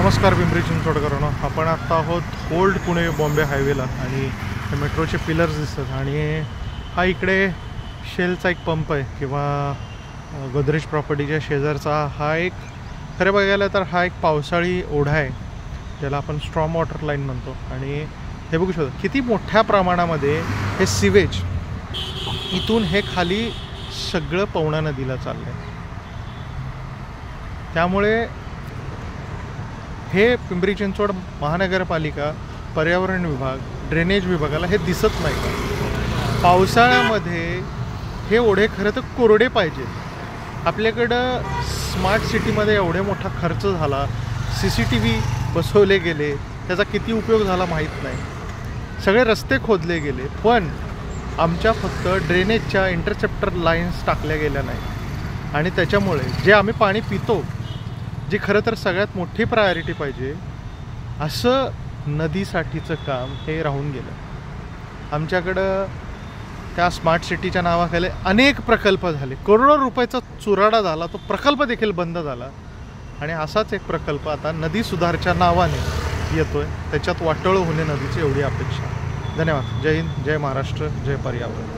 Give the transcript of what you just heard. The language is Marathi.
नमस्कार पिंपरी चिंचवडकरांनो, आपण आत्ता आहोत ओल्ड पुणे बॉम्बे हायवेला आणि मेट्रोचे पिलर्स दिसतात आणि हा इकडे शेलचा एक पंप आहे किंवा गोदरेज प्रॉपर्टीच्या शेजारचा हा एक खरं बघायला तर हा एक पावसाळी ओढा आहे ज्याला आपण स्ट्रॉम वॉटर लाईन म्हणतो. आणि हे बघू शकतो किती मोठ्या प्रमाणामध्ये हे सिवेज इथून हे खाली सगळं पवना नदीला चाललं आहे. त्यामुळे हे पिंपरी चिंचवड महानगरपालिका, पर्यावरण विभाग, ड्रेनेज विभागाला हे दिसत नाही का? पावसाळ्यामध्ये हे ओढे खरं तर कोरडे पाहिजेत. आपल्याकडं स्मार्ट सिटीमध्ये एवढे मोठा खर्च झाला, CCTV बसवले गेले, त्याचा किती उपयोग झाला माहीत नाही, सगळे रस्ते खोदले गेले, पण आमच्या फक्त ड्रेनेजच्या इंटरसेप्टर लाईन्स टाकल्या गेल्या नाही. आणि त्याच्यामुळे जे आम्ही पाणी पितो, जी खरं तर सगळ्यात मोठी प्रायोरिटी पाहिजे, असं नदीसाठीचं काम हे राहून गेलं. आमच्याकडं त्या स्मार्ट सिटीच्या नावाखाली अनेक प्रकल्प झाले, करोडो रुपयाचा चुराडा झाला, तो प्रकल्प देखील बंद झाला. आणि असाच एक प्रकल्प आता नदी सुधारच्या नावाने येतोय, त्याच्यात वाटोळं होणे नदीची एवढी अपेक्षा. धन्यवाद. जय हिंद, जय महाराष्ट्र, जय पर्यावरण.